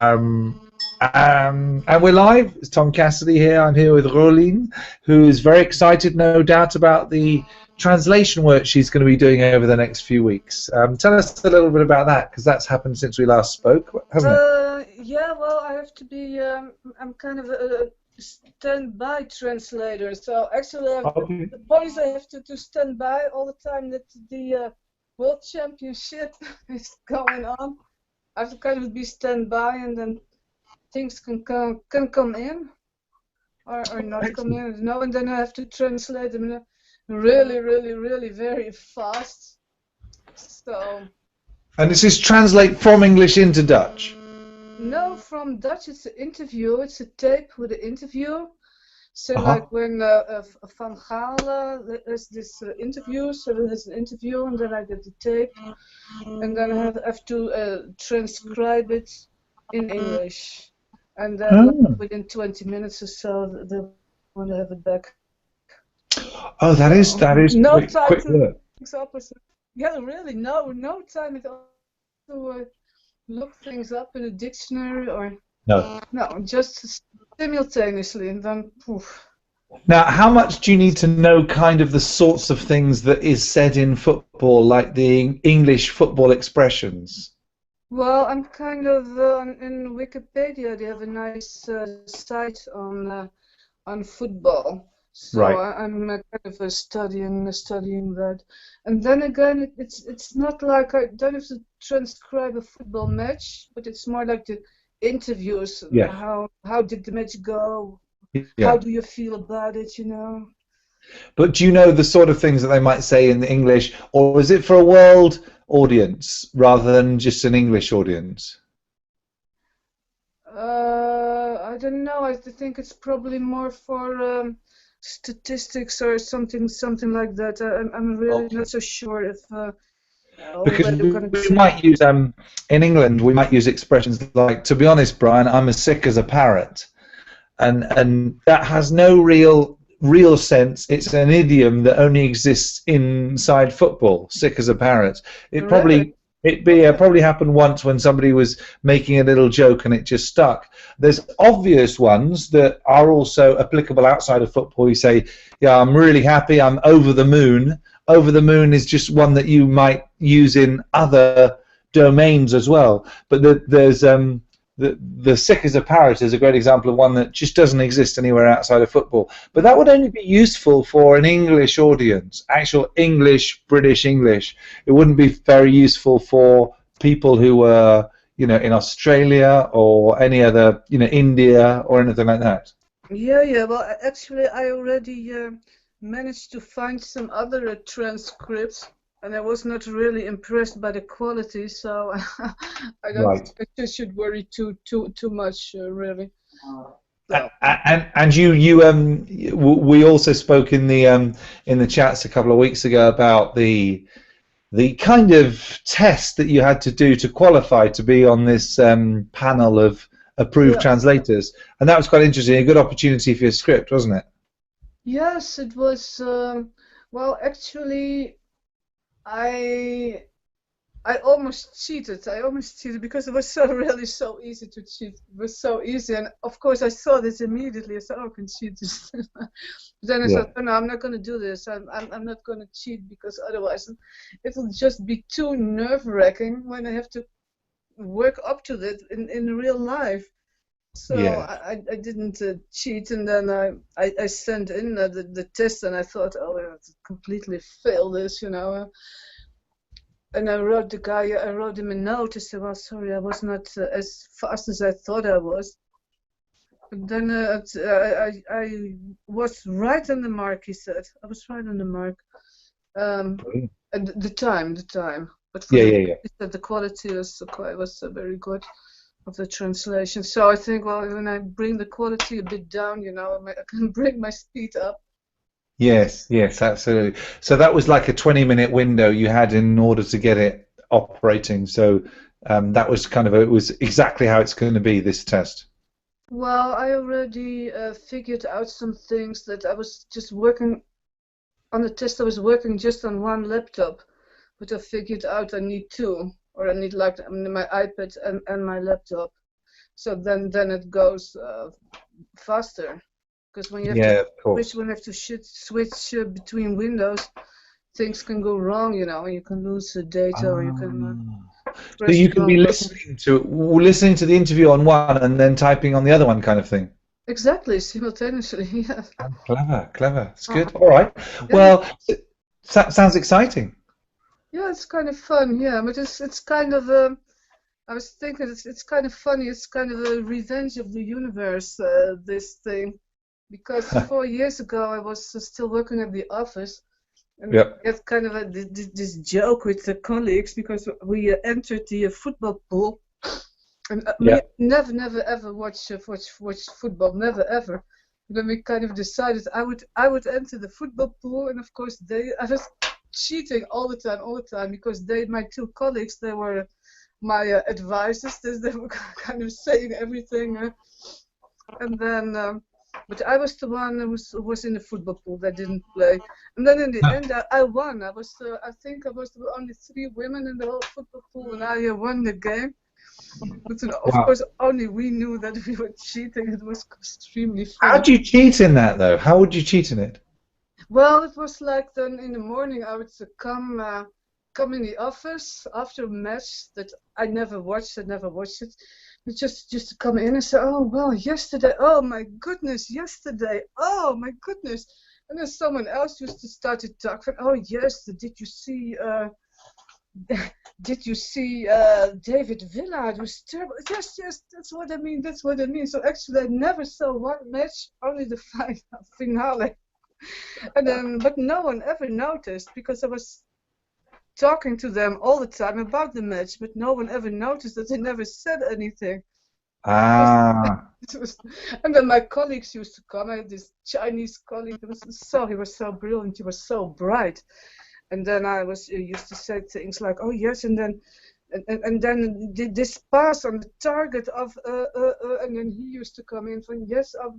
And we're live. It's Tom Cassidy here. I'm here with Roelien, who is very excited, no doubt, about the translation work she's going to be doing over the next few weeks. Tell us a little bit about that, because that's happened since we last spoke, hasn't it? Yeah, well, I have to be, I'm kind of a stand-by translator, so actually Okay. the point is I have to stand by all the time that the World Championship is going on. I have to kind of be stand-by, and then things can come in or not come in, no, and then I have to translate them really very fast. So. And this is translate from English into Dutch? No, from Dutch it's an interview. It's a tape with an interview. So like when Van Gaal there's this interview, so there's an interview, and then I get the tape, and then I have to transcribe it in English, and then like, within 20 minutes or so they want to have it back. Oh, that is no quick, time quick to work. yeah, really, no time at all to look things up in a dictionary or No, just simultaneously, and then poof. Now, how much do you need to know kind of the sorts of things that is said in football, like the English football expressions? Well, I'm kind of in Wikipedia. They have a nice site on football, so Right. I'm kind of studying that. And then again, it's not like I don't have to transcribe a football match, but it's more like the interviews. Yeah. How did the match go? Yeah. How do you feel about it? You know. But do you know the sort of things that they might say in the English, or is it for a world audience rather than just an English audience? I don't know. I think it's probably more for statistics or something like that. I'm really not so sure if. Because we might use in England we might use expressions like, to be honest, Brian, I'm as sick as a parrot, and that has no real sense. It's an idiom that only exists inside football. Sick as a parrot. It probably probably happened once when somebody was making a little joke and it just stuck. There's obvious ones that are also applicable outside of football. You say, yeah, I'm really happy, I'm over the moon. Over the moon is just one that you might use in other domains as well. But there's the sick as a parrot is a great example of one that just doesn't exist anywhere outside of football. But that would only be useful for an English audience, actual English, British English. It wouldn't be very useful for people who were, in Australia or any other, India or anything like that. Yeah. Well, actually, I already managed to find some other transcripts, and I was not really impressed by the quality, so I don't think you should worry too much, really. So. And we also spoke in the chats a couple of weeks ago about the kind of test that you had to do to qualify to be on this panel of approved translators, and that was quite interesting. A good opportunity for your script, wasn't it? Yes, it was. Well, actually, I almost cheated. I almost cheated because it was really so easy to cheat. It was so easy, and of course I saw this immediately. I said, "Oh, I can cheat this." Then I thought, "Oh, no, I'm not going to do this. I'm not going to cheat because otherwise it will just be too nerve-wracking when I have to work up to that in real life." So I didn't cheat, and then I sent in the test, and I thought, oh, I completely failed this, And I wrote him a note. I said, well, sorry, I was not as fast as I thought I was. But then I was right on the mark, he said. I was right on the mark. And the time. But for he said the quality was very good of the translation. So I think, well, when I bring the quality a bit down, I can bring my speed up. Yes, absolutely. So that was like a 20-minute window you had in order to get it operating. So that was it was exactly how it's going to be, this test. Well, I already figured out some things that I was just working on the test. I was working just on one laptop, but I figured out I need two. Or I need like my iPad and my laptop. so then it goes faster. Because when you have Yeah, to of course. switch, when you have to switch between windows, things can go wrong, you know. You can lose data, or you can So press you the can be wrong button. listening to the interview on one and then typing on the other one, kind of thing. Exactly, simultaneously. Yeah. Oh, clever, clever. It's Uh, good. All right. yeah. Well, sounds exciting. Yeah, it's kind of fun. Yeah, but it's kind of I was thinking it's kind of funny. It's kind of a revenge of the universe. This thing, because 4 years ago I was still working at the office, and Yep. I had kind of this joke with the colleagues because we entered the football pool, and me Yep. never ever watch football, never ever. Then we kind of decided I would enter the football pool, and of course I was cheating all the time because my two colleagues, they were my advisors. They were kind of saying everything, and then but I was the one who was in the football pool that didn't play. And then in the end, I won. I think I was the only 3 women in the whole football pool, and I won the game. But of Wow. course, only we knew that we were cheating. It was extremely How funny. do you cheat in that, though? How would you cheat in it? Well, it was like then in the morning I would come in the office after a match that I never watched. But just to come in and say, oh well, yesterday. Oh my goodness, yesterday. Oh my goodness. And then someone else used to start to talk. Oh yes, did you see? Did you see David Villa? It was terrible. Yes, that's what I mean. That's what I mean. So actually, I never saw one match, only the finale. And then, but no one ever noticed because I was talking to them all the time about the match, but no one ever noticed that they never said anything. Ah. And then my colleagues used to come. I had this Chinese colleague. He was so brilliant. He was so bright. And then I was used to say things like, "Oh yes," and then did this pass on the target of, and then he used to come in from yes of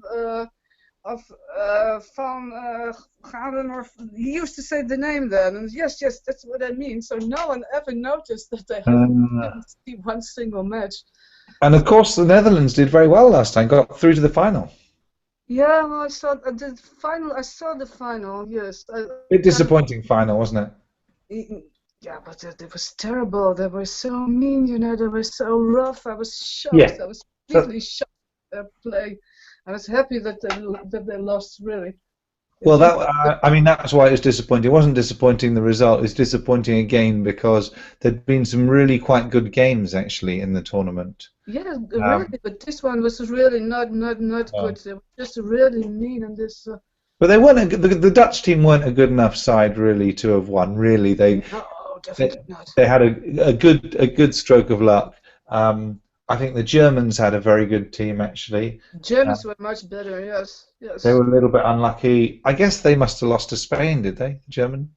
Van Galen, or he used to say the name then, and yes, that's what I mean. So no one ever noticed that they didn't see one single match. And of course, the Netherlands did very well last time, got through to the final. Yeah, well, I saw the final. I saw the final. Yes, Bit disappointing final, wasn't yeah, but it was terrible. They were so mean, you know. They were so rough. I was it? Yeah. shocked. I was really shocked at their play. I was happy that they lost, really. Well, I mean, that's why it was disappointing. It wasn't disappointing the result. It's disappointing again because there'd been some really quite good games actually in the tournament. Yeah, really, but this one was really not good. They were just really mean, and this. But they weren't the Dutch team weren't a good enough side really to have won. Really, No, definitely not. they had a good stroke of luck. I think the Germans had a very good team actually. Germans were much better. Yes. They were a little bit unlucky. I guess they must have lost to Spain, did they? German?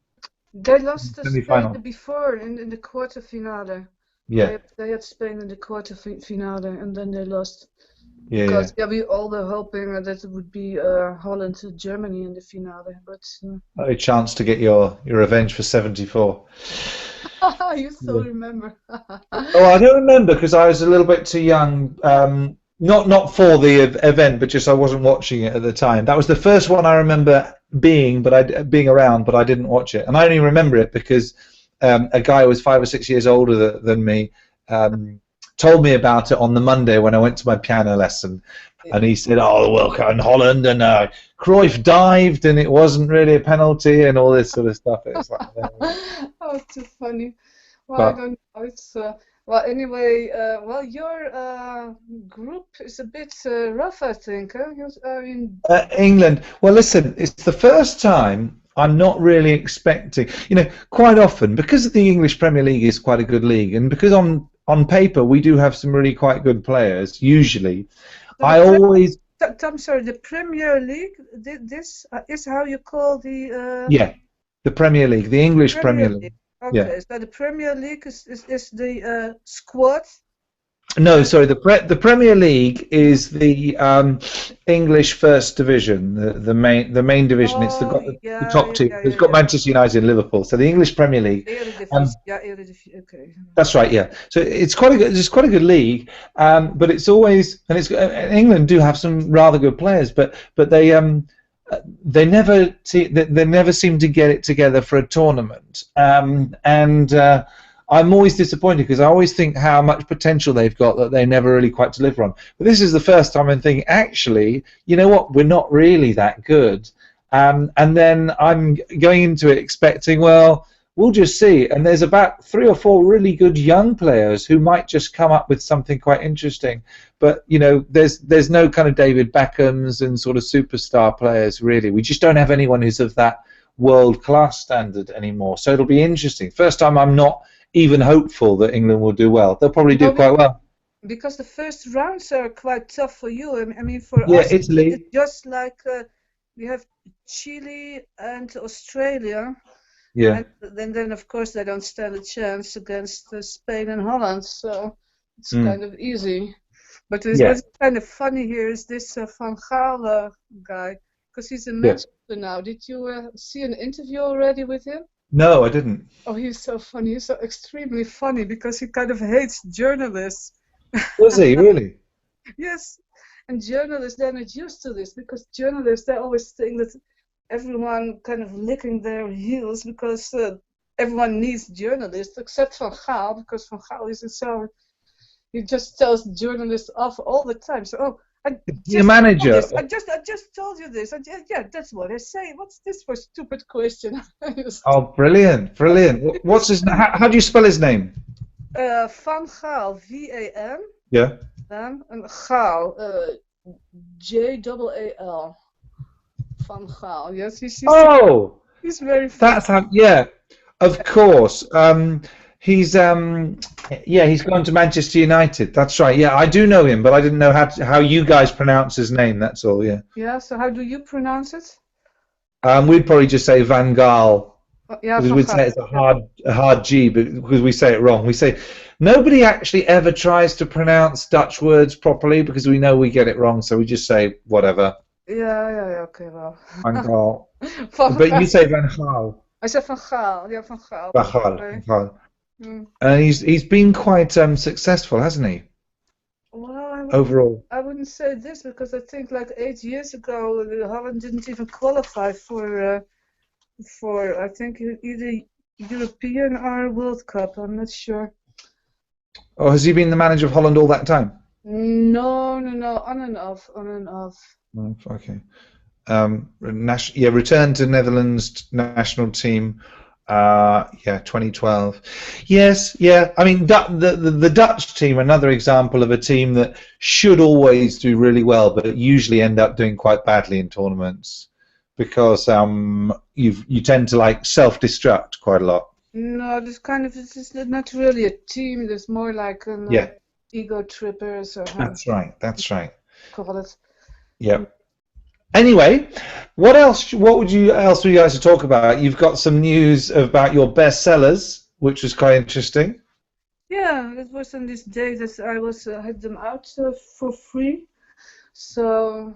They lost to Semi-final. Spain before in the quarterfinale. Yeah. They had Spain in the quarterfinale, and then they lost. Yeah. Because we all were hoping that it would be Holland to Germany in the finale, but. A chance to get your revenge for '74. You still remember? Oh, I don't remember because I was a little bit too young. Not for the event, but just I wasn't watching it at the time. That was the first one I remember being around, but I didn't watch it. And I only remember it because a guy who was 5 or 6 years older than me told me about it on the Monday when I went to my piano lesson. And he said, "Oh, the World Cup in Holland, and Cruyff dived, and it wasn't really a penalty, and all this sort of stuff." It was like, oh, too funny. Well, I don't know. It's well, anyway. Well, your group is a bit rough, I think. Huh? England. Well, listen, it's the first time I'm not really expecting. You know, quite often because the English Premier League is quite a good league, and because on paper we do have some really quite good players. Usually, I'm sorry. The Premier League. This is how you call the. Yeah, the Premier League, the English Premier League. Okay, Yeah. so the Premier League is the squad No, sorry. The Premier League is the English First Division, the main division. It's Oh, the yeah, top yeah, two. yeah, It's yeah, got yeah. Manchester United and Liverpool. So the English Premier League. Um, Eredivisie, yeah, Eredivisie, okay. that's right. Yeah. So it's quite a good league. But it's always England do have some rather good players, but they never seem to get it together for a tournament. And I'm always disappointed because I always think how much potential they've got that they never really quite deliver on. But this is the first time I'm thinking, actually, you know what? We're not really that good. And then I'm going into it expecting, well, we'll just see. And there's about 3 or 4 really good young players who might just come up with something quite interesting. But there's no kind of David Beckhams and sort of superstar players really. We just don't have anyone who's of that world class standard anymore. So it'll be interesting. First time I'm not even hopeful that England will do well. They'll probably do No, quite well. because the first rounds are quite tough for you. I mean, for Yeah, us, it's Italy. just like we have Chile and Australia, Yeah. and then of course they don't stand a chance against Spain and Holland, so it's Mm. kind of easy. But Yeah. what's kind of funny here is this Van Gaal guy, because he's a Yeah. Manchester now. Did you see an interview already with him? No, I didn't. Oh, he's so funny. He's so extremely funny because he kind of hates journalists. Was he really? Yes, and journalists, they're not used to this because journalists, they always think that everyone kind of licking their heels because everyone needs journalists except Van Gaal because Van Gaal is so, he just tells journalists off all the time. So, oh, I Your just told manager. this. I just told you this. Yeah, that's what I say. What's this for stupid question? Oh, brilliant, brilliant. What's his? How do you spell his name? Van Gaal, V-A-N, Yeah. and Gaal, J-A-A-L. Van Gaal. Yes, Oh, he's very funny. that's how. Yeah, of course. He's gone to Manchester United. That's right. Yeah, I do know him, but I didn't know how you guys pronounce his name. That's all. Yeah. Yeah, so how do you pronounce it? We'd probably just say Van Gaal Yeah, because Van we'd Gaal. say it's a hard G, but because we say it wrong. We say nobody actually ever tries to pronounce Dutch words properly because we know we get it wrong, so we just say whatever. Yeah, okay, well. Van Gaal. Van But Gaal. you say Van Gaal. I said Van Gaal. Yeah, Van Gaal. Van Gaal. Van Okay. Gaal. Mm. And he's been quite successful, hasn't he? Well, Overall. I wouldn't say this because I think like 8 years ago, Holland didn't even qualify for I think either European or World Cup. I'm not sure. Or has he been the manager of Holland all that time? No, on and off, on and off. Oh, okay. Return to Netherlands national team. 2012. Yes, yeah. I mean, the Dutch team, another example of a team that should always do really well, but usually end up doing quite badly in tournaments because you tend to like self-destruct quite a lot. No, this is not really a team. There's more like an Yeah, ego trippers or how that's right. That's right. you call it. Yeah. Anyway, what else? What would you guys to talk about? You've got some news about your bestsellers, which was quite interesting. Yeah, it was on this day that I had them out for free. So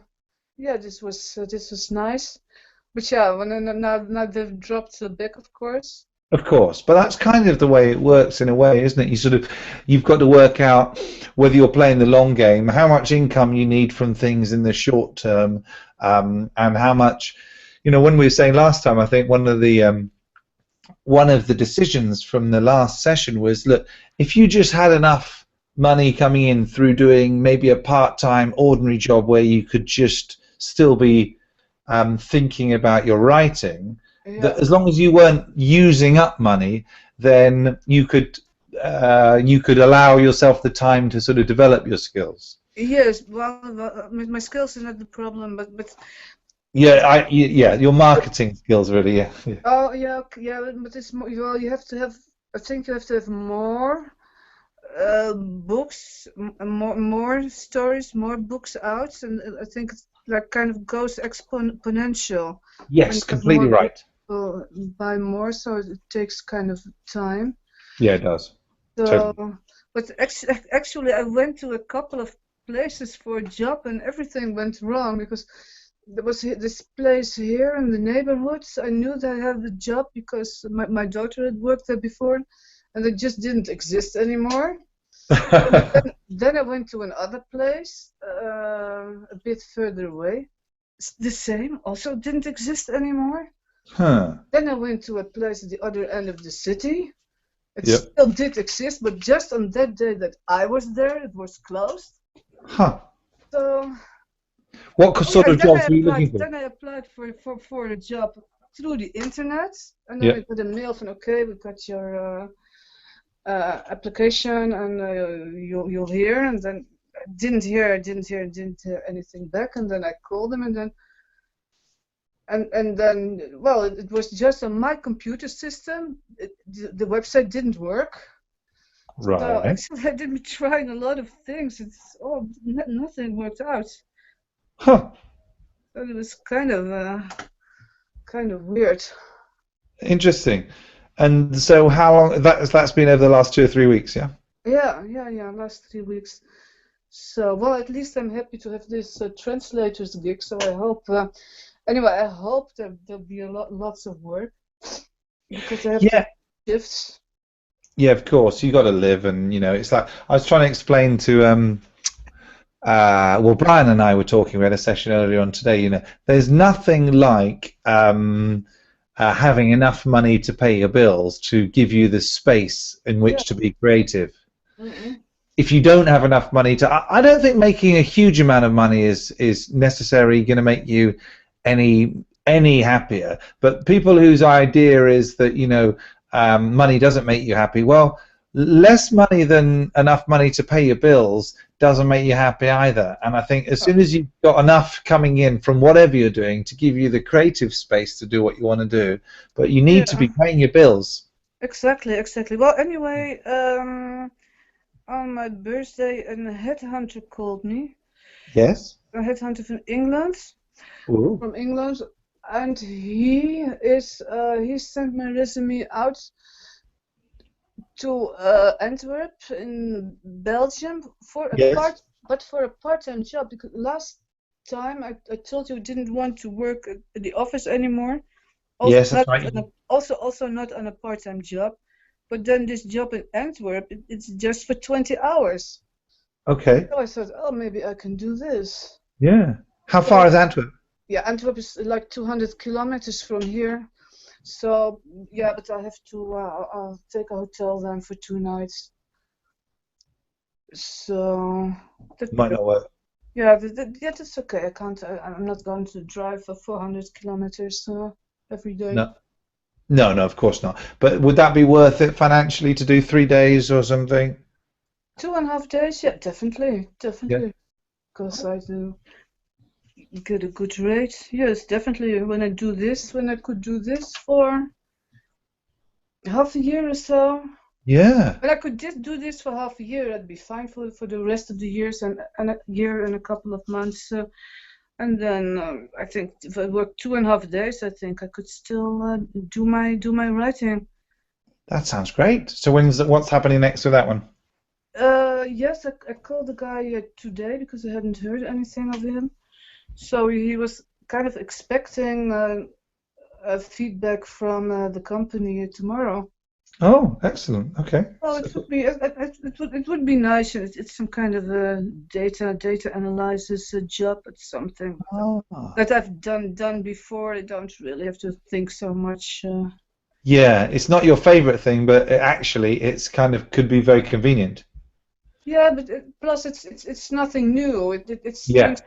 yeah, this was nice. But yeah, now they've dropped the back, of course. Of course, but that's kind of the way it works in a way, isn't it? You've got to work out whether you're playing the long game, how much income you need from things in the short term, and how much, when we were saying last time, I think one of the decisions from the last session was, look, if you just had enough money coming in through doing maybe a part-time ordinary job where you could just still be thinking about your writing, that as long as you weren't using up money, then you could allow yourself the time to sort of develop your skills. Yes, well, my skills are not the problem, but yeah, your marketing skills really, yeah. oh yeah, but it's more. Well, you have to have. I think you have to have more books, more stories, more books out, and I think it's like kind of goes exponential. Yes, completely right. Buy more, so it takes kind of time. Yeah, it does. So, Totally. But actually, I went to a couple of places for a job, and everything went wrong because there was this place here in the neighborhoods. I knew that I had the job because my daughter had worked there before, and it just didn't exist anymore. Then I went to another place a bit further away. It's the same, also didn't exist anymore. Huh. Then I went to a place at the other end of the city. It Yep. still did exist, but just on that day that I was there, it was closed. Huh. So What sort of jobs were you looking for? then I applied for a job through the internet, and then Yep. I got a mail from, okay, we got your application, and you'll hear. And then I didn't hear anything back, and then I called them, and then well, it was just on my computer system. The website didn't work. So Right. actually, I did be trying a lot of things. Nothing worked out. Huh. So it was kind of weird. Interesting. And so how long that's been over the last 2 or 3 weeks, yeah? Yeah, last 3 weeks. So, well, at least I'm happy to have this translator's gig. So I hope, anyway, I hope that there'll be lots of work because I have to shifts. Yeah, of course. You got to live, and it's like I was trying to explain to well, Brian and I were talking. We had a session earlier on today. There's nothing like having enough money to pay your bills to give you the space in which to be creative. Mm-mm. If you don't have enough money I don't think making a huge amount of money is necessarily going to make you any happier. But people whose idea is that money doesn't make you happy, well, less money than enough money to pay your bills doesn't make you happy either. And I think as soon as you've got enough coming in from whatever you're doing to give you the creative space to do what you want to do, but you need to be paying your bills. Exactly. Well, anyway, on my birthday, a headhunter called me. Yes. A headhunter from England. Ooh. From England, and he sent my resume out to Antwerp in Belgium for a part-time job, because last time I told you I didn't want to work at the office anymore. Also yes, that's right. Also not on a part-time job, but then this job in Antwerp, it's just for 20 hours. Okay. So I thought, oh, maybe I can do this. Yeah. How far is Antwerp? Yeah, Antwerp is like 200 kilometers from here. So yeah, but I have to I'll take a hotel then for 2 nights. So that might not work. Yeah, that's okay. I'm not going to drive for 400 kilometers every day. No, of course not. But would that be worth it financially to do 3 days or something? 2.5 days, yeah, definitely. Yeah. Because I do get a good rate. Yes, definitely. When I could do this for half a year or so. Yeah. But I could just do this for half a year. That'd be fine for the rest of the years and a year and a couple of months. And then I think if I work 2.5 days, I think I could still do my writing. That sounds great. So what's happening next with that one? Yes, I called the guy today because I hadn't heard anything of him. So he was kind of expecting a feedback from the company tomorrow. Oh, excellent. Okay. Well, it would be nice. It's some kind of a data analysis job. It's something that I've done before. I don't really have to think so much. Yeah, it's not your favorite thing, but it's kind of could be very convenient. Yeah, but plus it's nothing new. It's things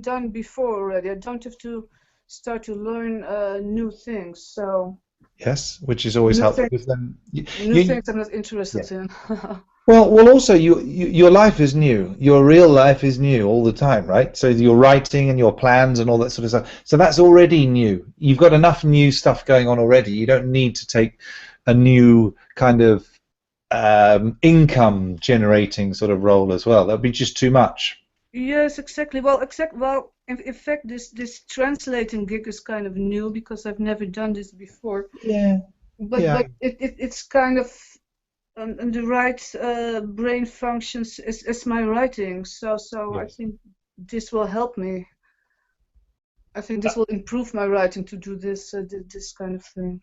done before already. I don't have to start to learn new things. So. Yes, which is always helpful because then new things I'm not interested in. Well, also your life is new. Your real life is new all the time, right? So your writing and your plans and all that sort of stuff. So that's already new. You've got enough new stuff going on already. You don't need to take a new kind of income generating sort of role as well. That'd be just too much. Yes, exactly. Well, in fact, this translating gig is kind of new because I've never done this before. Yeah. But it's kind of and the right brain functions as my writing. So I Yes. think this will help me. I think this will improve my writing to do this kind of thing.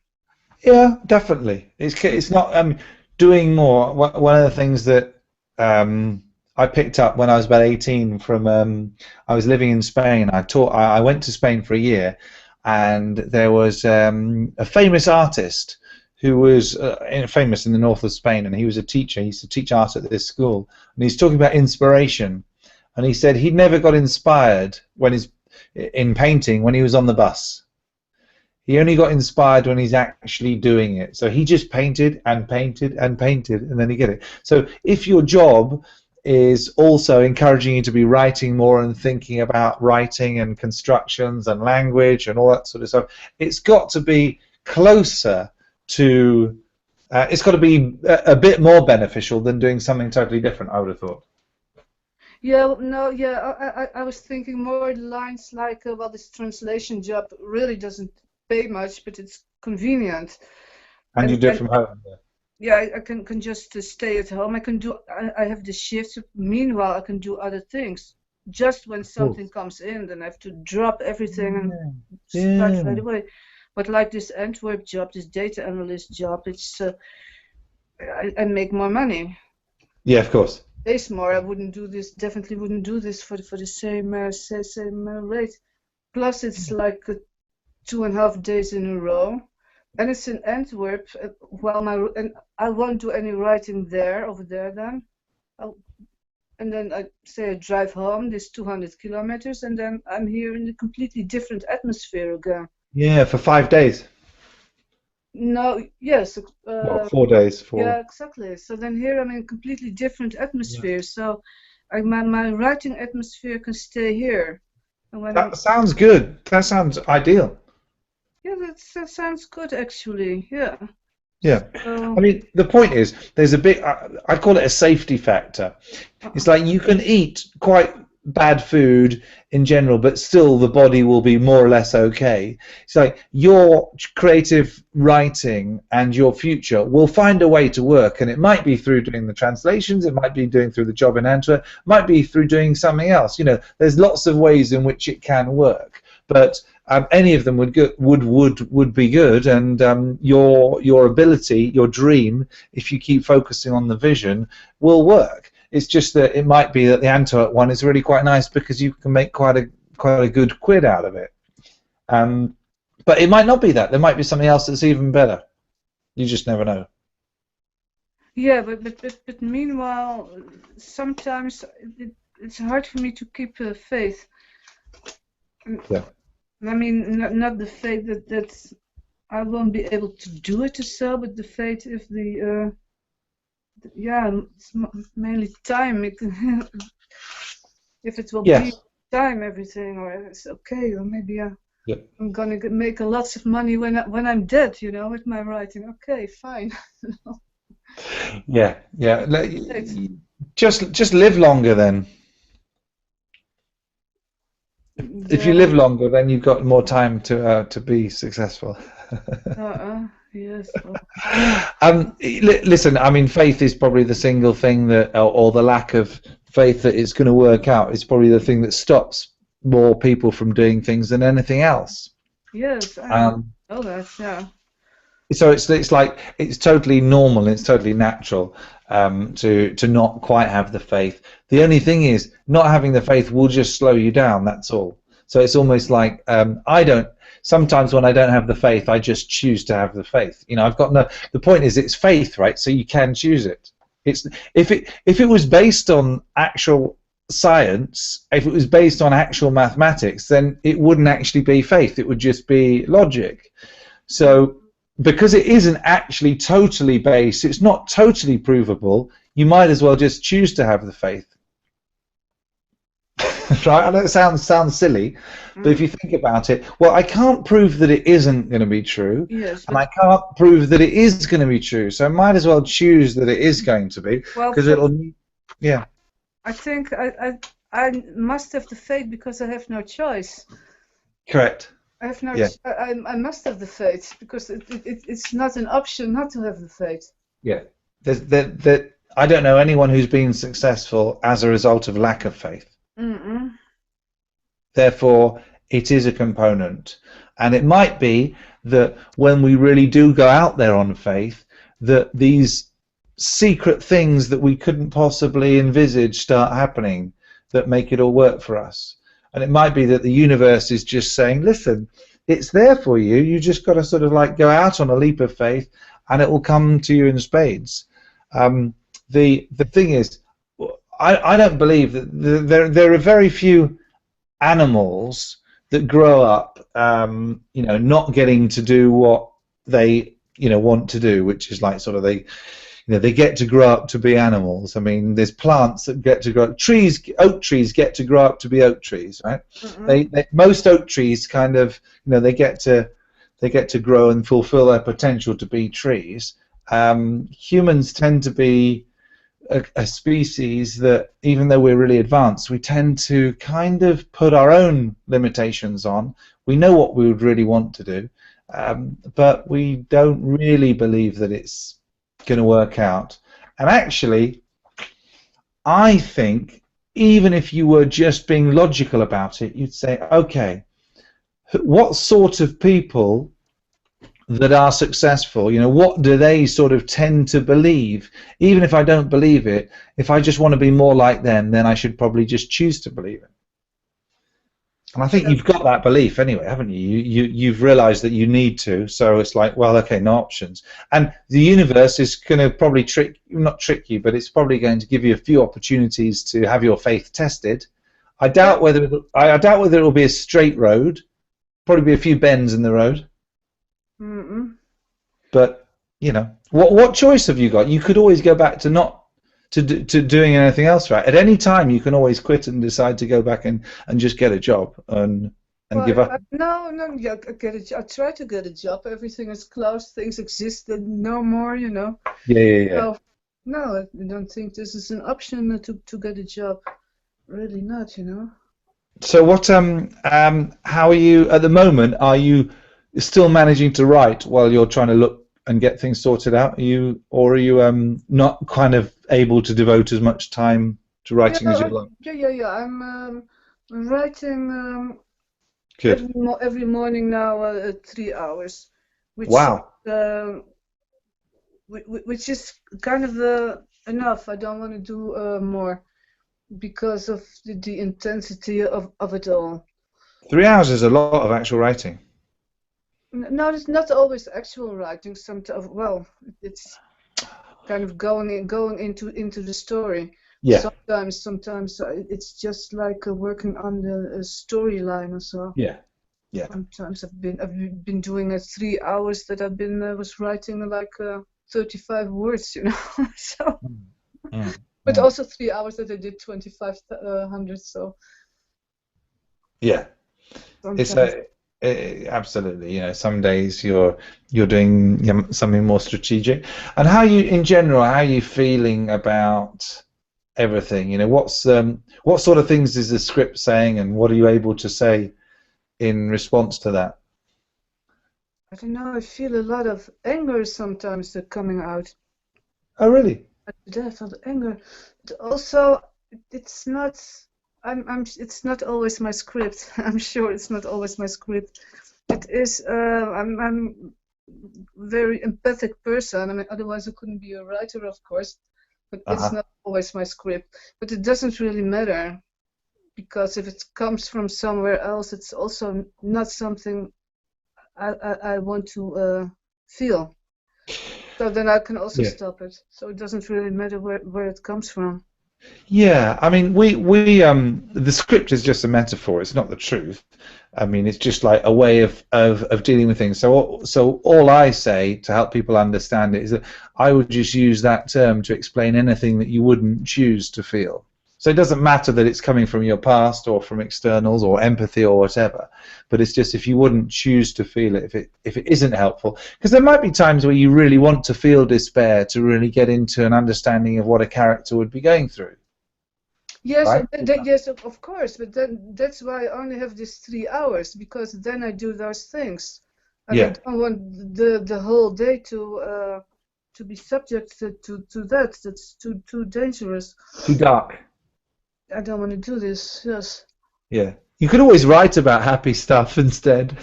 Yeah, definitely. It's not doing more. One of the things that I picked up when I was about 18 from I was living in Spain. I went to Spain for a year, and there was a famous artist who was famous in the north of Spain, and he was a teacher. He used to teach art at this school, and he's talking about inspiration, and he said he never got inspired in painting when he was on the bus. He only got inspired when he's actually doing it. So he just painted and painted and painted, and then he get it. So if your job is also encouraging you to be writing more and thinking about writing and constructions and language and all that sort of stuff, it's got to be closer to. It's got to be a bit more beneficial than doing something totally different, I would have thought. Yeah, no, yeah, I was thinking more lines like, well, this translation job really doesn't pay much, but it's convenient. And you do it from home. Yeah, I can just stay at home. I have the shifts. Meanwhile, I can do other things. Just when something comes in, then I have to drop everything and start right away. But like this Antwerp job, this data analyst job, it's I make more money. Yeah, of course. Pays more. I wouldn't do this. Definitely wouldn't do this for the same rate. Plus, it's like 2.5 days in a row, and it's in Antwerp. And I won't do any writing over there then. And then I drive home this 200 kilometers, and then I'm here in a completely different atmosphere again. Yeah, for 5 days. No, yes. Well, 4 days. Yeah, exactly. So then here I'm in a completely different atmosphere. So my writing atmosphere can stay here. And That sounds good. That sounds ideal. Yeah, that sounds good actually. Yeah. Yeah. I mean, the point is, there's a bit, I call it a safety factor. It's like you can eat quite bad food in general, but still the body will be more or less okay. It's like your creative writing and your future will find a way to work, and it might be through doing the translations, it might be doing through the job in Antwerp, it might be through doing something else. You know, there's lots of ways in which it can work, but any of them would be good, and your ability, your dream, if you keep focusing on the vision, will work. It's just that it might be that the Antwerp one is really quite nice because you can make quite a good quid out of it. But it might not be that. There might be something else that's even better. You just never know. Yeah, but meanwhile, sometimes it's hard for me to keep faith. Yeah. I mean, not the faith that I won't be able to do it to sell, but the faith if it's mainly time. If it will be time, everything, or it's okay, or maybe I'm gonna make lots of money when I'm dead, you know, with my writing. Okay, fine. Yeah. Just live longer then. If you live longer, then you've got more time to be successful. Yes. Listen, I mean, faith is probably the single thing that, or the lack of faith that it's going to work out, is probably the thing that stops more people from doing things than anything else. Yes, I know that. Yeah. So it's like it's totally normal, it's totally natural to not quite have the faith. The only thing is, not having the faith will just slow you down. That's all. So it's almost like sometimes when I don't have the faith, I just choose to have the faith. You know, I've got no. The point is, it's faith, right? So you can choose it. It's if it was based on actual science, if it was based on actual mathematics, then it wouldn't actually be faith. It would just be logic. So because it isn't actually totally based, it's not totally provable, you might as well just choose to have the faith. Right? I know it sounds silly, but if you think about it, well, I can't prove that it isn't going to be true, and I can't prove that it is going to be true, so I might as well choose that it is going to be, because yeah. I think I must have the faith because I have no choice. Correct. I have no. I must have the faith because it's not an option not to have the faith. Yeah. that I don't know anyone who's been successful as a result of lack of faith. Mm-mm. Therefore, it is a component. And it might be that when we really do go out there on faith, that these secret things that we couldn't possibly envisage start happening that make it all work for us. And it might be that the universe is just saying, listen, it's there for you. You just got to sort of like go out on a leap of faith and it will come to you in spades. The thing is, I don't believe that there are very few animals that grow up, not getting to do what they, want to do, which is like sort of they get to grow up to be animals. I mean, there's plants that get to grow up. Oak trees get to grow up to be oak trees, right? Most oak trees kind of, they get to grow and fulfill their potential to be trees. Humans tend to be a species that, even though we're really advanced, we tend to kind of put our own limitations on. We know what we would really want to do, but we don't really believe that it's going to work out. And actually, I think even if you were just being logical about it, you'd say, okay, what sort of people that are successful, what do they sort of tend to believe? Even if I don't believe it, if I just want to be more like them, then I should probably just choose to believe it. And I think you've got that belief anyway, haven't you? You've realized that you need to, so it's like, well, okay, no options. And the universe is going to probably not trick you, but it's probably going to give you a few opportunities to have your faith tested. I doubt whether it will be a straight road. Probably be a few bends in the road. Mm-mm. But what choice have you got? You could always go back to doing anything else, right? At any time, you can always quit and decide to go back and just get a job and give up. No, yeah, I try to get a job. Everything is closed. Things exist no more, Yeah. So, no, I don't think this is an option to get a job. Really not, So what? How are you at the moment? Are you still managing to write while you're trying to look and get things sorted out? Are you not kind of able to devote as much time to writing as you'd like? Yeah. I'm writing Good. every morning now 3 hours, which Wow. Which is kind of enough. I don't want to do more because of the intensity of it all. 3 hours is a lot of actual writing. No, it's not always actual writing. Sometimes, well, it's kind of going into the story. Yeah. Sometimes it's just like working on the storyline or so. Yeah. Sometimes I've been doing 3 hours that I've been was writing like 35 words, So, but also 3 hours that I did 2,500. So. Yeah. Sometimes. It's absolutely. Some days you're doing something more strategic. And how are you feeling about everything? What sort of things is the script saying, and what are you able to say in response to that? I don't know. I feel a lot of anger sometimes coming out. Oh, really? I felt anger. But also, it's not. It's not always my script. I'm sure it's not always my script. It is. I'm a very empathic person. I mean, otherwise I couldn't be a writer, of course. But it's not always my script. But it doesn't really matter, because if it comes from somewhere else, it's also not something I want to feel. So then I can also stop it. So it doesn't really matter where it comes from. Yeah, I mean, the script is just a metaphor. It's not the truth. I mean, it's just like a way of dealing with things. So all I say to help people understand it is that I would just use that term to explain anything that you wouldn't choose to feel. So it doesn't matter that it's coming from your past or from externals or empathy or whatever, but it's just if you wouldn't choose to feel it, if it isn't helpful, because there might be times where you really want to feel despair to really get into an understanding of what a character would be going through. Yes, right? Yes, of course, but then that's why I only have these 3 hours, because then I do those things. And I don't want the whole day to to be subjected to that. That's too dangerous. Too dark. I don't want to do this. Yes. Yeah. You could always write about happy stuff instead.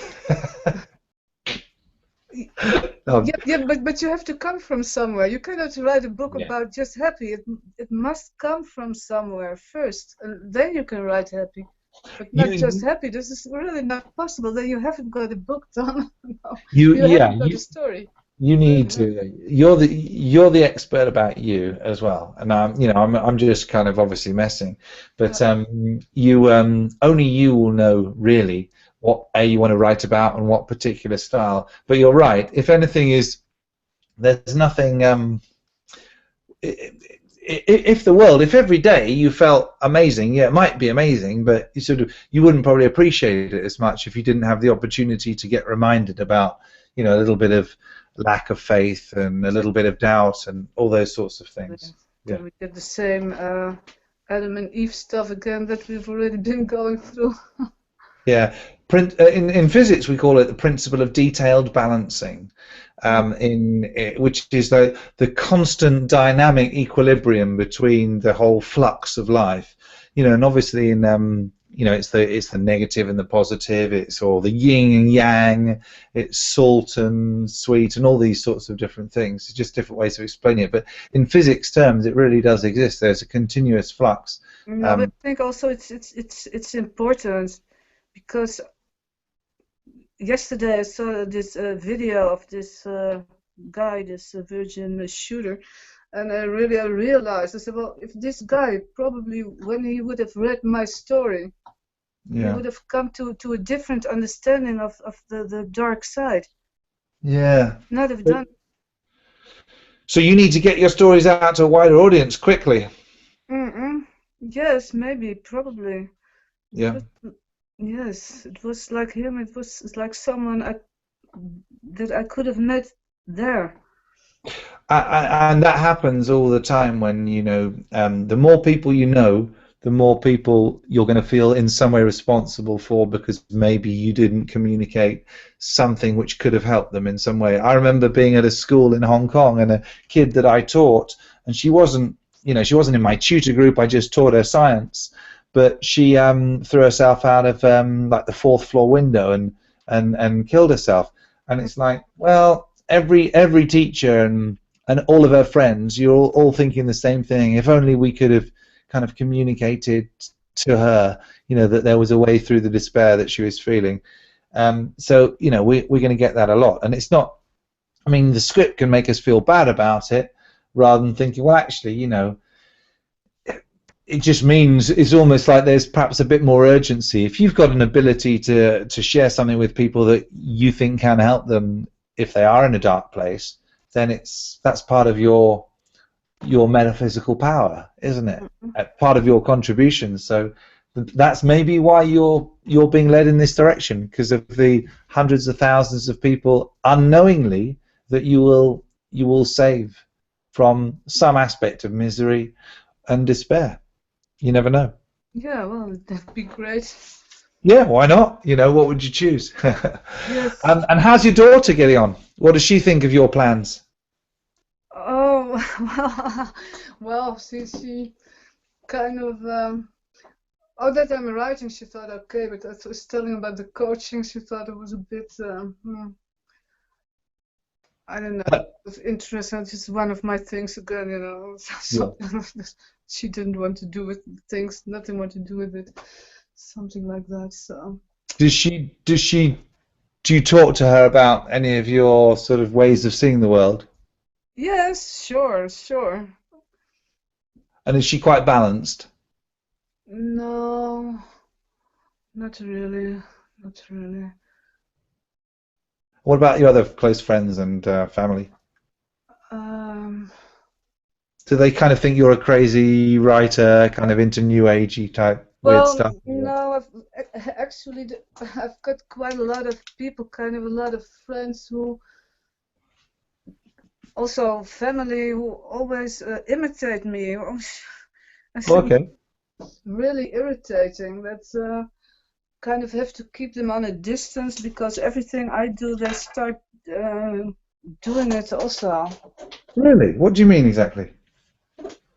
Yeah, but you have to come from somewhere. You cannot write a book Yeah. about just happy. It must come from somewhere first, and then you can write happy. But not just happy. This is really not possible. Then you haven't got a book done. No. You haven't got a story. You need to. You're the expert about you as well, and I'm just kind of obviously messing, but you only you will know really what you want to write about and what particular style. But you're right. If anything there's nothing. If every day you felt amazing, yeah, it might be amazing, but you wouldn't probably appreciate it as much if you didn't have the opportunity to get reminded about, a little bit of lack of faith and a little bit of doubt and all those sorts of things. Yeah. We get the same Adam and Eve stuff again that we've already been going through. Yeah, in physics we call it the principle of detailed balancing, which is the constant dynamic equilibrium between the whole flux of life, and obviously in it's the negative and the positive, it's all the yin and yang, it's salt and sweet and all these sorts of different things. It's just different ways of explaining it, but in physics terms it really does exist. There's a continuous flux. No, but I think also it's important, because yesterday I saw this video of this guy, this virgin shooter, and I realized, I said, well, if this guy probably, when he would have read my story, he would have come to a different understanding of the dark side. Yeah. Not have done. So you need to get your stories out to a wider audience quickly. Yes, maybe, probably. Yeah. Yes, it was like him. It's like someone that I could have met there. And that happens all the time when the more people you know, the more people you're going to feel in some way responsible for, because maybe you didn't communicate something which could have helped them in some way. I remember being at a school in Hong Kong, and a kid that I taught, and she wasn't in my tutor group. I just taught her science. But she threw herself out of like the 4th floor window and killed herself. And it's like, well, every teacher and all of her friends, you're all thinking the same thing. If only we could have kind of communicated to her, that there was a way through the despair that she was feeling. So we're going to get that a lot. And it's not. I mean, the script can make us feel bad about it, rather than thinking, well, actually, it just means it's almost like there's perhaps a bit more urgency. If you've got an ability to share something with people that you think can help them if they are in a dark place, then that's part of your metaphysical power, isn't it? Part of your contribution. So that's maybe why you're being led in this direction, because of the hundreds of thousands of people unknowingly that you will save from some aspect of misery and despair. You never know. Yeah, well, that'd be great. Yeah, why not? What would you choose? Yes. And how's your daughter getting on? What does she think of your plans? Oh, well, she kind of, that I'm writing, she thought okay, but I was telling about the coaching, she thought it was a bit, I don't know, of interest. It's just one of my things again, So she didn't want to do with things, nothing want to do with it, something like that. So. Do you talk to her about any of your sort of ways of seeing the world? Yes, sure. And is she quite balanced? No, not really. What about your other close friends and family? Do they kind of think you're a crazy writer, kind of into new agey type weird stuff? No, I've got quite a lot of people, kind of a lot of friends who, also family, who always imitate me. Okay. Really irritating. That's kind of have to keep them on a distance, because everything I do, they start doing it also. Really? What do you mean exactly?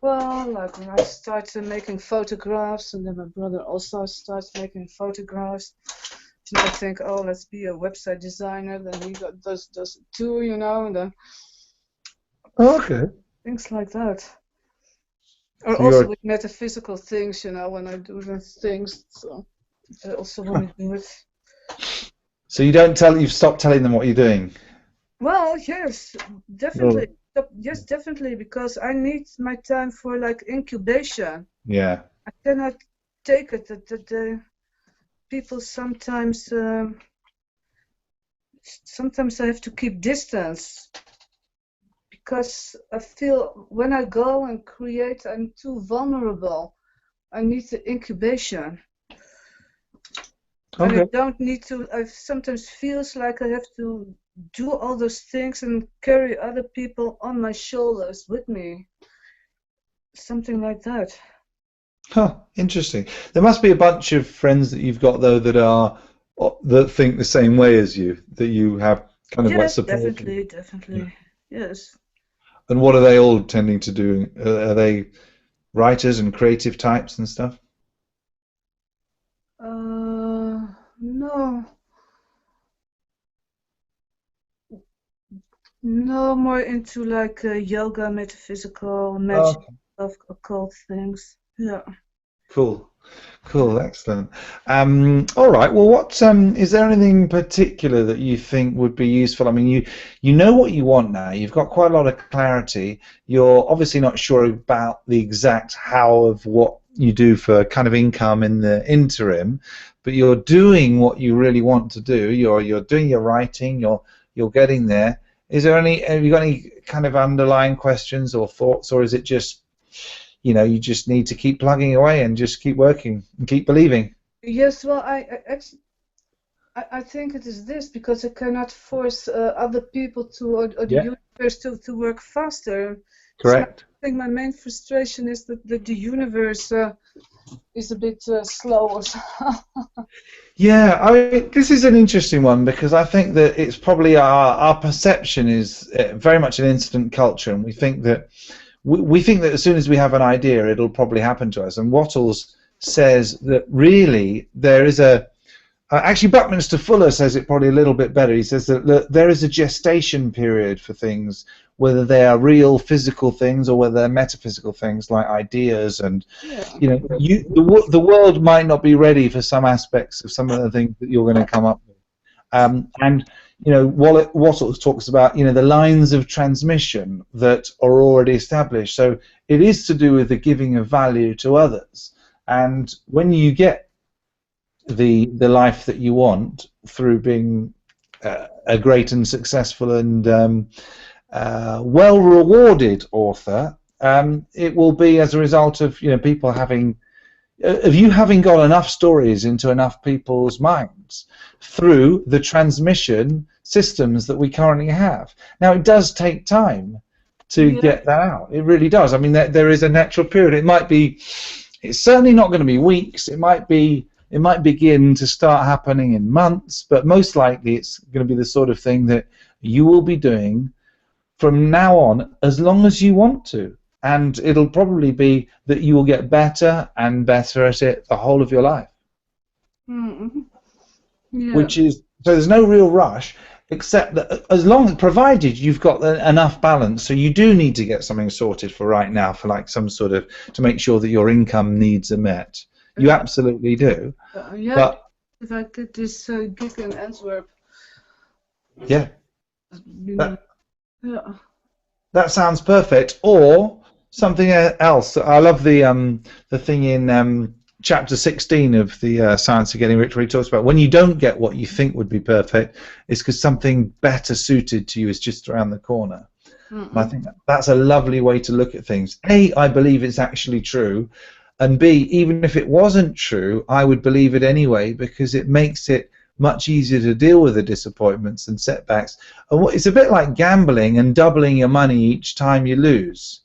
Well, like when I started making photographs, and then my brother also starts making photographs. And I think, oh, let's be a website designer. Then he does it too, and then Oh, okay. things like that. Or So also you're with metaphysical things, when I do those things. So I also want to do it. so you don't tell you've stopped telling them what you're doing. Well, yes, definitely. Well, Yes, definitely, because I need my time for like incubation. yeah. I cannot take it that the people sometimes I have to keep distance because I feel when I go and create, I'm too vulnerable. I need the incubation. And I Okay. don't need to, I sometimes feels like I have to do all those things and carry other people on my shoulders with me. Something like that. Huh, interesting. There must be a bunch of friends that you've got though that think the same way as you, that you have kind of like Yes, support. Yeah. definitely. Yes. And what are they all tending to do? Are they writers and creative types and stuff? No, no, more into like yoga, metaphysical, magic, Oh, occult things. Yeah. cool. Cool, excellent. All right. Well, what is there anything particular that you think would be useful? I mean, you know what you want now. You've got quite a lot of clarity. You're obviously not sure about the exact how of what you do for kind of income in the interim, but you're doing what you really want to do. You're doing your writing. You're getting there. Is there any? Have you got any kind of underlying questions or thoughts, or is it just you just need to keep plugging away and just keep working and keep believing. Yes, well, I think it is this because I cannot force other people to or the Yeah, universe to work faster. I correct. think my main frustration is that the universe is a bit slow or so. Yeah, I mean, this is an interesting one because I think that it's probably our perception is very much an instant culture, and we think that as soon as we have an idea, it'll probably happen to us. And Wattles says that really there is a actually, Buckminster Fuller says it probably a little bit better. He says that there is a gestation period for things, whether they are real physical things or whether they're metaphysical things like ideas. And Yeah. the world might not be ready for some aspects of some of the things that you're going to come up with. And Wattles talks about the lines of transmission that are already established. So it is to do with the giving of value to others. And when you get the life that you want through being a great and successful and well rewarded author, it will be as a result of people having of you having got enough stories into enough people's minds through the transmission systems that we currently have. Now it does take time to Yeah. get that out. It really does. I mean, there is a natural period. It's certainly not going to be weeks. It might begin to start happening in months, but most likely it's going to be the sort of thing that you will be doing from now on as long as you want to. And it'll probably be that you will get better and better at it the whole of your life. Mm-hmm. Yeah. Which is, so there's no real rush, except that provided you've got enough balance. So you do need to get something sorted for right now, for like some sort of, to make sure that your income needs are met. You absolutely do. Yeah. But If I get this gig in Antwerp, yeah, yeah. that sounds perfect. Or something else. I love the thing in chapter 16 of the Science of Getting Rich, where he talks about when you don't get what you think would be perfect, it's because something better suited to you is just around the corner. And I think that's a lovely way to look at things. A, I believe it's actually true, and B, even if it wasn't true, I would believe it anyway because it makes it much easier to deal with the disappointments and setbacks. And it's a bit like gambling and doubling your money each time you lose.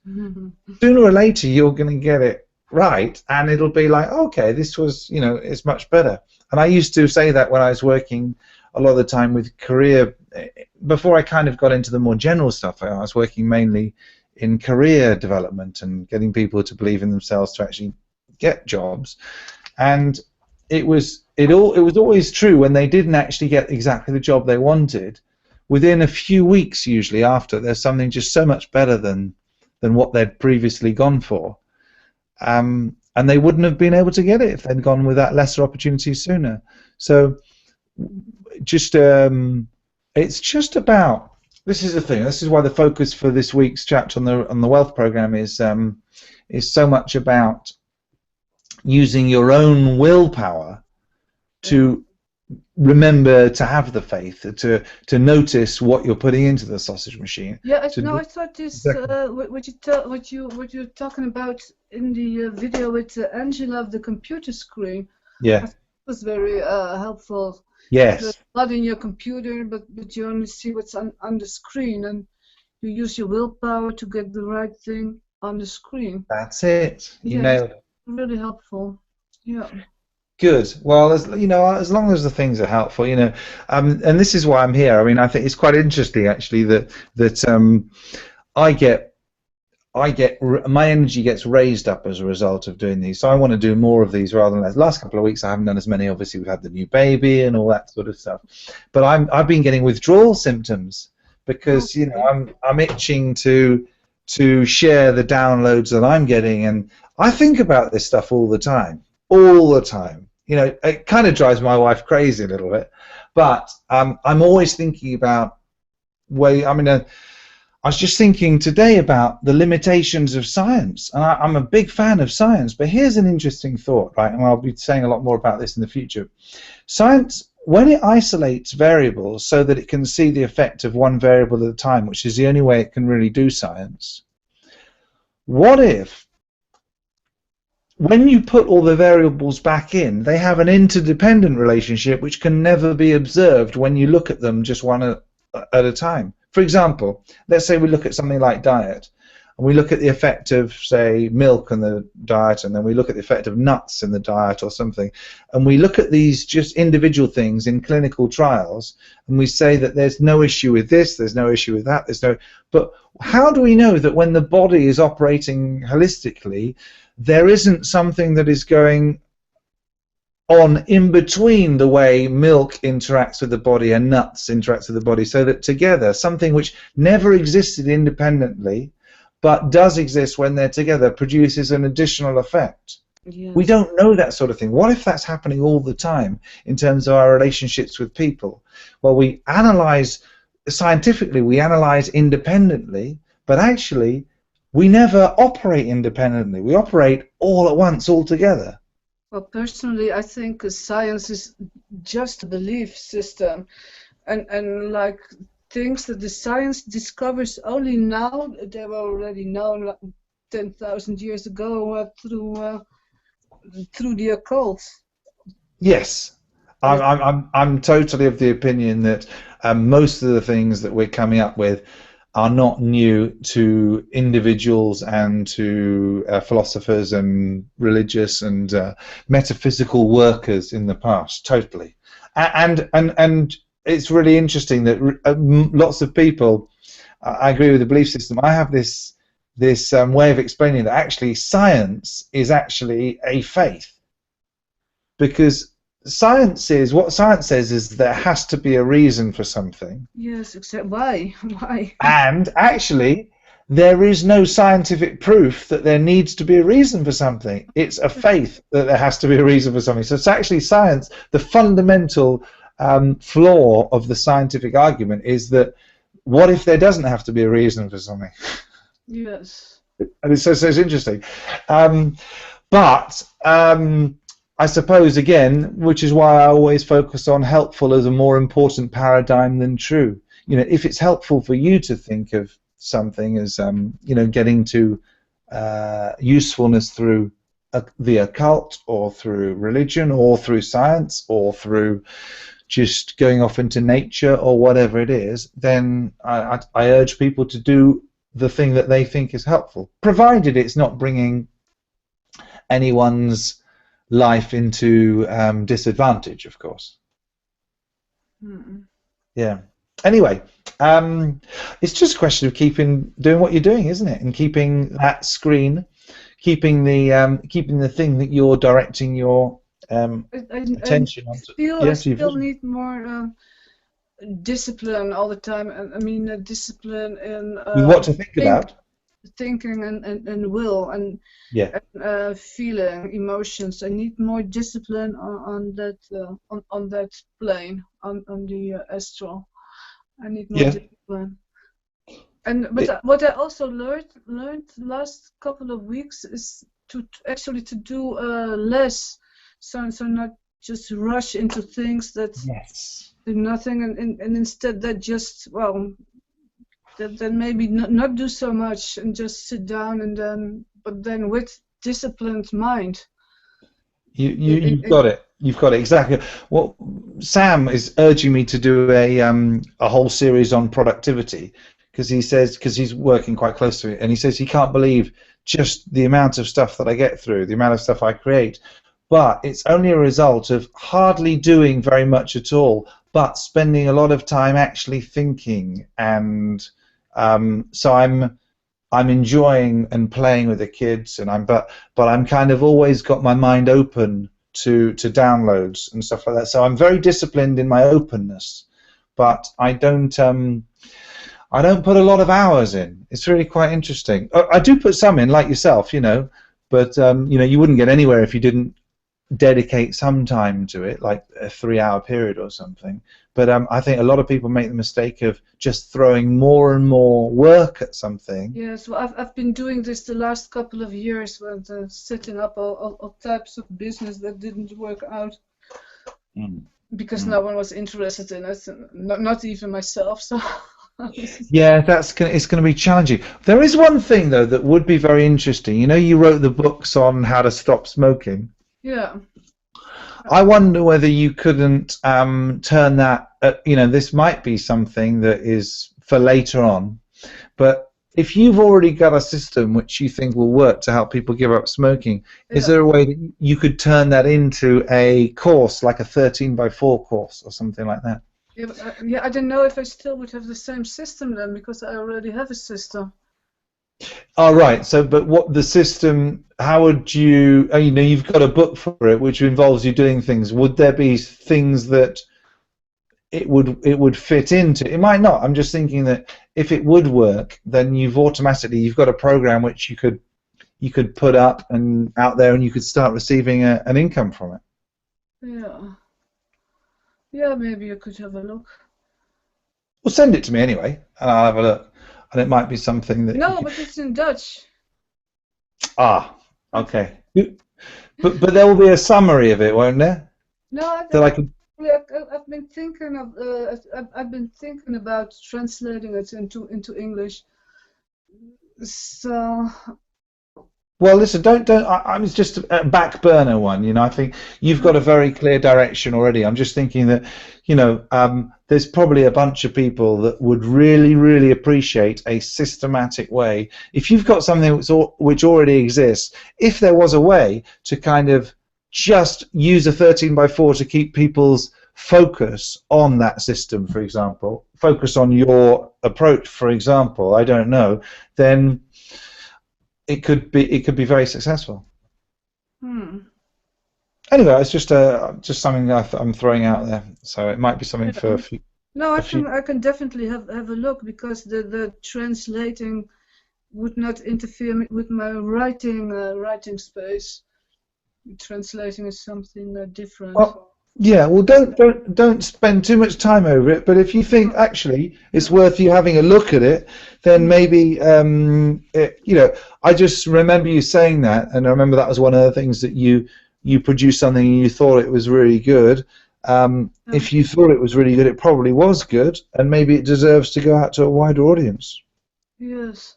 Sooner or later, you're going to get it right, and it'll be like, okay, this was, it's much better. And I used to say that when I was working a lot of the time with career before I kind of got into the more general stuff, I was working mainly in career development and getting people to believe in themselves to actually get jobs. And it was always true when they didn't actually get exactly the job they wanted. Within a few weeks, usually after, there's something just so much better than what they'd previously gone for. And they wouldn't have been able to get it if they'd gone with that lesser opportunity sooner. So just it's just about, this is the thing, this is why the focus for this week's chapter on the wealth program is so much about using your own willpower to remember to have the faith, to notice what you're putting into the sausage machine. Yeah, I thought this what you're talking about in the video with Angela of the computer screen. Yeah, it was very helpful. Yes. There's not in your computer, but you only see what's on the screen, and you use your willpower to get the right thing on the screen. That's it. You nailed it. Really helpful. Yeah. Good. Well, as long as the things are helpful, and this is why I'm here. I mean, I think it's quite interesting actually that my energy gets raised up as a result of doing these. So I want to do more of these rather than less. Last couple of weeks I haven't done as many. Obviously, we've had the new baby and all that sort of stuff. But I've been getting withdrawal symptoms because I'm itching to share the downloads that I'm getting, and I think about this stuff all the time. It kind of drives my wife crazy a little bit, but I'm always thinking about I was just thinking today about the limitations of science, and I'm a big fan of science, but here's an interesting thought, right? And I'll be saying a lot more about this in the future. Science, when it isolates variables so that it can see the effect of one variable at a time, which is the only way it can really do science, what if when you put all the variables back in, they have an interdependent relationship which can never be observed when you look at them just one at a time? For example, let's say we look at something like diet, and we look at the effect of, say, milk in the diet, and then we look at the effect of nuts in the diet or something, and we look at these just individual things in clinical trials, and we say that there's no issue with this, there's no issue with that, but how do we know that when the body is operating holistically, there isn't something that is going on in between the way milk interacts with the body and nuts interacts with the body, so that together, something which never existed independently but does exist when they're together, produces an additional effect? Yes. We don't know that sort of thing. What if that's happening all the time in terms of our relationships with people? Well, we analyze scientifically, we analyze independently, but actually we never operate independently. We operate all at once, all together. Well, personally, I think science is just a belief system, and like things that the science discovers only now, they were already known like 10,000 years ago through the occult. Yes, I'm totally of the opinion that most of the things that we're coming up with are not new to individuals and to philosophers and religious and metaphysical workers in the past. Totally, and it's really interesting that lots of people. I agree with the belief system. I have this way of explaining that actually science is actually a faith, because what science says is there has to be a reason for something. Yes, except why? Why? And actually, there is no scientific proof that there needs to be a reason for something. It's a faith that there has to be a reason for something. So it's actually science. The fundamental flaw of the scientific argument is that what if there doesn't have to be a reason for something? Yes. And it's interesting. I suppose, again, which is why I always focus on helpful as a more important paradigm than true. If it's helpful for you to think of something as, getting to usefulness through the occult or through religion or through science or through just going off into nature or whatever it is, then I urge people to do the thing that they think is helpful, provided it's not bringing anyone's life into disadvantage, of course. Mm-mm. Yeah. Anyway, it's just a question of doing what you're doing, isn't it? And keeping that screen, keeping the thing that you're directing your attention onto. I still need more discipline all the time. I mean, discipline in with what to think about. Thinking and will and feeling emotions. I need more discipline on that plane on the astral. I need more discipline. And what I also learned last couple of weeks is to actually to do less, so not just rush into things that do nothing, and instead that just then maybe not do so much and just sit down but then with disciplined mind. You've got it. You've got it exactly. Well, Sam is urging me to do a whole series on productivity because he's working quite close to it, and he says he can't believe just the amount of stuff that I get through, the amount of stuff I create, but it's only a result of hardly doing very much at all, but spending a lot of time actually thinking, and so I'm enjoying and playing with the kids, and but I'm kind of always got my mind open to downloads and stuff like that. So I'm very disciplined in my openness, but I don't put a lot of hours in. It's really quite interesting. I do put some in, like yourself, but you wouldn't get anywhere if you didn't dedicate some time to it, like a 3-hour period or something. But I think a lot of people make the mistake of just throwing more and more work at something. Yes, well, I've been doing this the last couple of years with setting up all types of business that didn't work out because no one was interested in it, not even myself. So. Yeah, it's going to be challenging. There is one thing though that would be very interesting. You wrote the books on how to stop smoking. Yeah. I wonder whether you couldn't turn that. This might be something that is for later on, but if you've already got a system which you think will work to help people give up smoking, is there a way that you could turn that into a course, like a 13x4 course or something like that? Yeah, I don't know if I still would have the same system then, because I already have a system. Oh, right. So, but what the system? How would you? You've got a book for it, which involves you doing things. Would there be things that it would fit into? It might not. I'm just thinking that if it would work, then you've got a program which you could put up and out there, and you could start receiving an income from it. Yeah. Yeah, maybe you could have a look. Well, send it to me anyway, and I'll have a look. And it might be something that. No, but it's in Dutch. Ah, okay. But there will be a summary of it, won't there? No, that I can. I've been thinking about translating it into English. So. Well, listen, don't. It's just a back burner one, I think you've got a very clear direction already. I'm just thinking that, there's probably a bunch of people that would really, really appreciate a systematic way. If you've got something which already exists, if there was a way to kind of just use a 13x4 to keep people's focus on that system, for example, focus on your approach, for example, I don't know, then it could be very successful. Anyway, it's just something I'm throwing out there, so it might be something for a few. No, I can definitely have a look, because the translating would not interfere with my writing space. Translating is something different. Yeah, well, don't spend too much time over it. But if you think actually it's worth you having a look at it, then maybe I just remember you saying that, and I remember that was one of the things that you produced something and you thought it was really good. If you thought it was really good, it probably was good, and maybe it deserves to go out to a wider audience. Yes.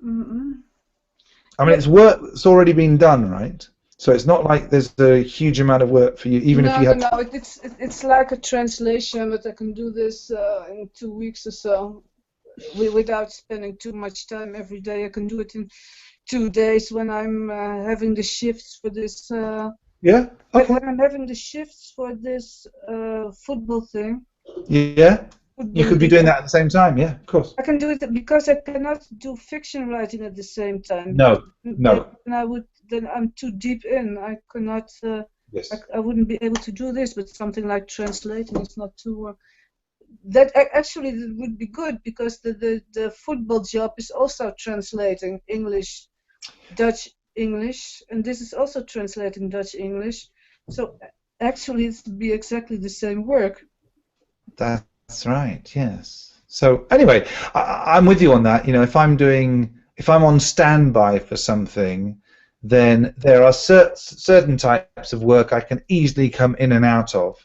I mean, it's work that's already been done, right? So it's not like there's a huge amount of work for you, even if you had. No, it's like a translation, but I can do this in 2 weeks or so, without spending too much time every day. I can do it in 2 days when I'm having the shifts for this. Yeah. Okay. When I'm having the shifts for this football thing. Yeah. You could be doing that at the same time, yeah, of course. I can do it because I cannot do fiction writing at the same time. No, no. Then I'm too deep in. I cannot. Yes. I wouldn't be able to do this. But something like translating is not too. That actually would be good because the football job is also translating English, Dutch, English, and this is also translating Dutch, English. So actually, it would be exactly the same work. That's right. Yes. So anyway, I'm with you on that. You know, if I'm on standby for something, then there are certain types of work I can easily come in and out of.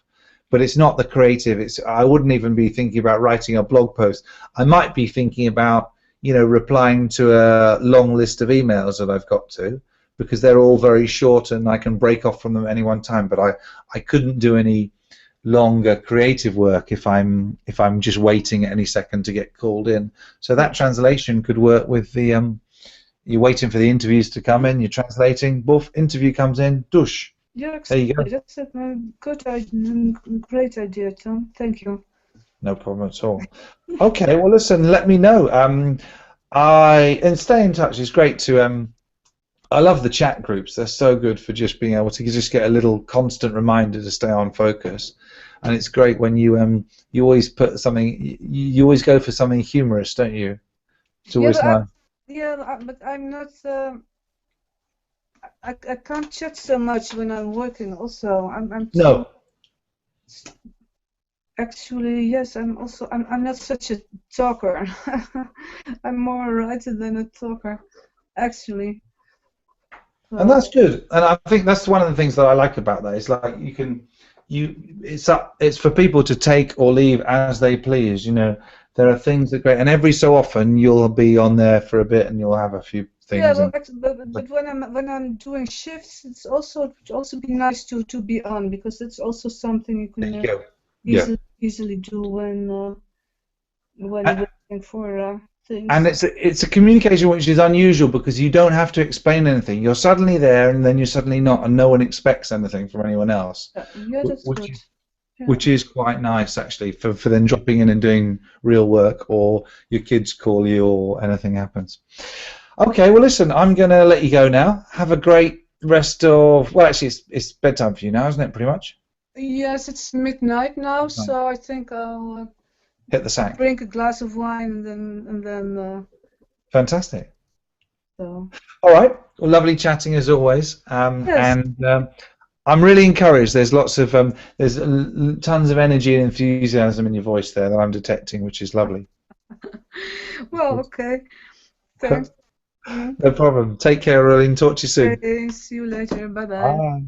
But it's not the creative. I wouldn't even be thinking about writing a blog post. I might be thinking about, you know, replying to a long list of emails that I've got to, because they're all very short and I can break off from them at any one time. But I couldn't do any longer creative work if I'm just waiting at any second to get called in. So that translation could work with the you're waiting for the interviews to come in, you're translating, boof, interview comes in, douche. Yeah, exactly. There you go. That's a great idea, Tom. Thank you. No problem at all. Okay, well, listen, let me know. And stay in touch. It's great to. I love the chat groups. They're so good for just being able to just get a little constant reminder to stay on focus. And it's great when you always put something. You always go for something humorous, don't you? It's always nice. But I'm not. I can't chat so much when I'm working. Also, I'm no. Actually, yes. I'm not such a talker. I'm more a writer than a talker, actually. And that's good. And I think that's one of the things that I like about that. It's like it's for people to take or leave as they please. You know, there are things that are great, and every so often you'll be on there for a bit and you'll have a few things. Yeah, but when I'm doing shifts, it would also be nice to be on, because it's also something you can easily do when waiting for things. And it's a communication which is unusual, because you don't have to explain anything. You're suddenly there, and then you're suddenly not, and no one expects anything from anyone else. Yeah, that's good. Which is quite nice, actually, for them dropping in and doing real work, or your kids call you, or anything happens. Okay, well, listen, I'm going to let you go now. Have a great rest of... Well, actually, it's bedtime for you now, isn't it, pretty much? Yes, it's midnight now, so I think I'll... hit the sack. Drink a glass of wine and then. Fantastic. So. All right. Well, lovely chatting as always. Yes. And I'm really encouraged. There's lots of there's tons of energy and enthusiasm in your voice there that I'm detecting, which is lovely. Well, okay. Thanks. No problem. Take care, Roelien. Talk to you soon. Okay, see you later. Bye-bye. Bye.